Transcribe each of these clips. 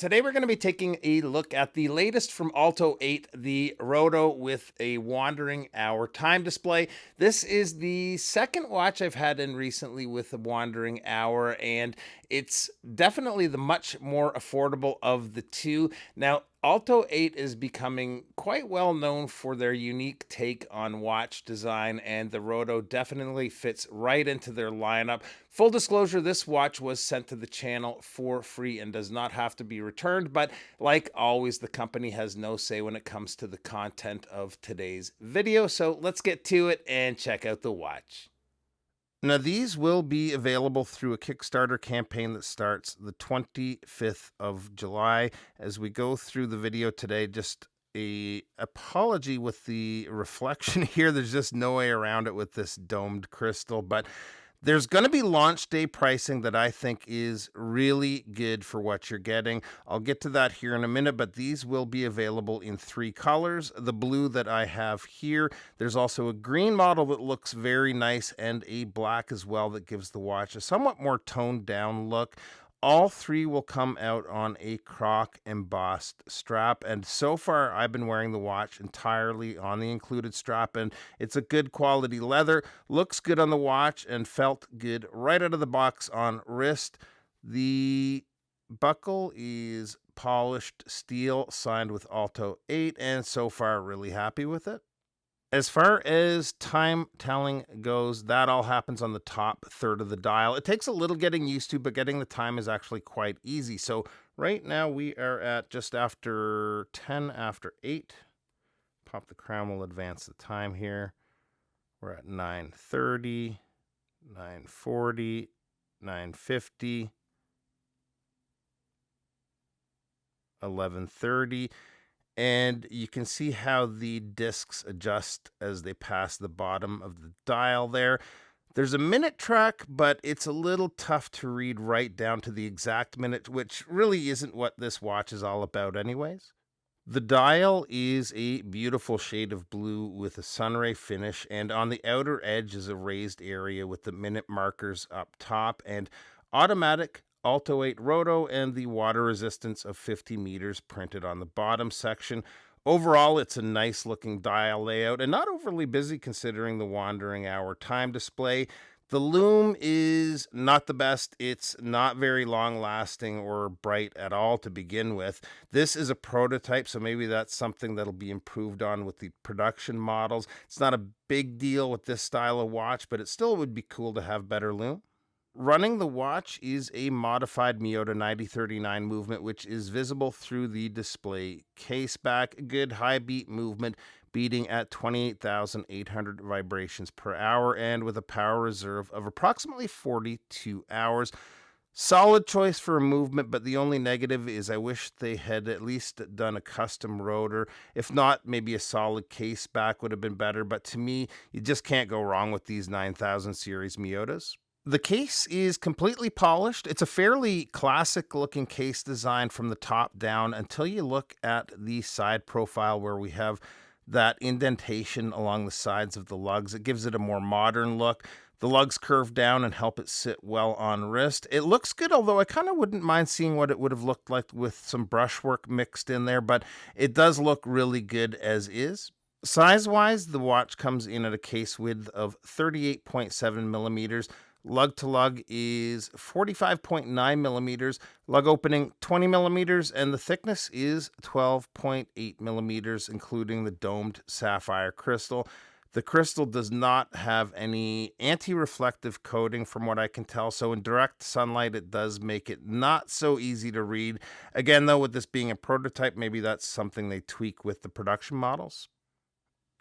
Today we're going to be taking a look at the latest from Olto-8, the Roto with a wandering hour time display. This is the second watch I've had in recently with the wandering hour, and it's definitely the much more affordable of the two. Now, Olto-8 is becoming quite well known for their unique take on watch design, and the Roto definitely fits right into their lineup. Full disclosure, this watch was sent to the channel for free and does not have to be returned, but like always, the company has no say when it comes to the content of today's video. So let's get to it and check out the watch. Now, these will be available through a Kickstarter campaign that starts the 25th of July. As we go through the video today, just a apology with the reflection here. There's just no way around it with this domed crystal, but there's going to be launch day pricing that I think is really good for what you're getting. I'll get to that here in a minute, but these will be available in 3 colors. The blue that I have here, there's also a green model that looks very nice, and a black as well that gives the watch a somewhat more toned down look. All 3 will come out on a croc embossed strap, and so far I've been wearing the watch entirely on the included strap, and it's a good quality leather, looks good on the watch, and felt good right out of the box on wrist. The buckle is polished steel, signed with Olto-8, and so far really happy with it. As far as time telling goes, that all happens on the top third of the dial. It takes a little getting used to, but getting the time is actually quite easy. So right now we are at just after 10 after 8. Pop the crown, will advance the time here. We're at 9:30, 9:40, 9:50, 11:30. And you can see how the discs adjust as they pass the bottom of the dial there. There's a minute track, but it's a little tough to read right down to the exact minute, which really isn't what this watch is all about anyways. The dial is a beautiful shade of blue with a sunray finish, and on the outer edge is a raised area with the minute markers up top, and automatic Olto-8 Roto and the water resistance of 50 meters printed on the bottom section. Overall, it's a nice looking dial layout and not overly busy considering the wandering hour time display. The lume is not the best. It's not very long lasting or bright at all to begin with. This is a prototype, so maybe that's something that'll be improved on with the production models. It's not a big deal with this style of watch, but it still would be cool to have better lume. Running the watch is a modified Miyota 9039 movement, which is visible through the display case back. Good high beat movement, beating at 28,800 vibrations per hour, and with a power reserve of approximately 42 hours. Solid choice for a movement, but the only negative is I wish they had at least done a custom rotor. If not, maybe a solid case back would have been better, but to me, you just can't go wrong with these 9000 series Miyotas. The case is completely polished. It's a fairly classic looking case design from the top down until you look at the side profile where we have that indentation along the sides of the lugs. It gives it a more modern look. The lugs curve down and help it sit well on wrist. It looks good, although I kind of wouldn't mind seeing what it would have looked like with some brushwork mixed in there, but it does look really good as is. Size-wise, the watch comes in at a case width of 38.7 millimeters. Lug to lug is 45.9 millimeters, lug opening 20 millimeters, and the thickness is 12.8 millimeters, including the domed sapphire crystal. The crystal does not have any anti-reflective coating from what I can tell, so in direct sunlight it does make it not so easy to read. Again, though, with this being a prototype, maybe that's something they tweak with the production models.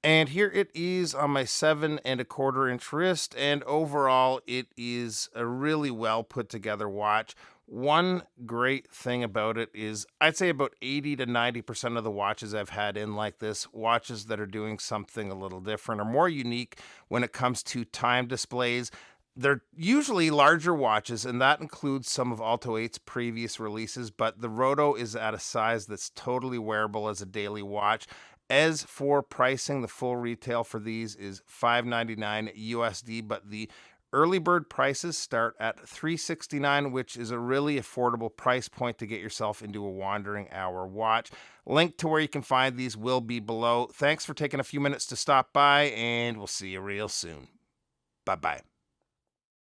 And here it is on my 7.25-inch wrist, and overall it is a really well put together watch. One great thing about it is I'd say about 80 to 90% of the watches I've had in like this, watches that are doing something a little different or more unique when it comes to time displays. They're usually larger watches, and that includes some of Olto-8's previous releases, but the Roto is at a size that's totally wearable as a daily watch. As for pricing, the full retail for these is $599 USD, but the Early bird prices start at $369, which is a really affordable price point to get yourself into a wandering hour watch. Link to where you can find these will be below. Thanks for taking a few minutes to stop by, and we'll see you real soon. Bye-bye.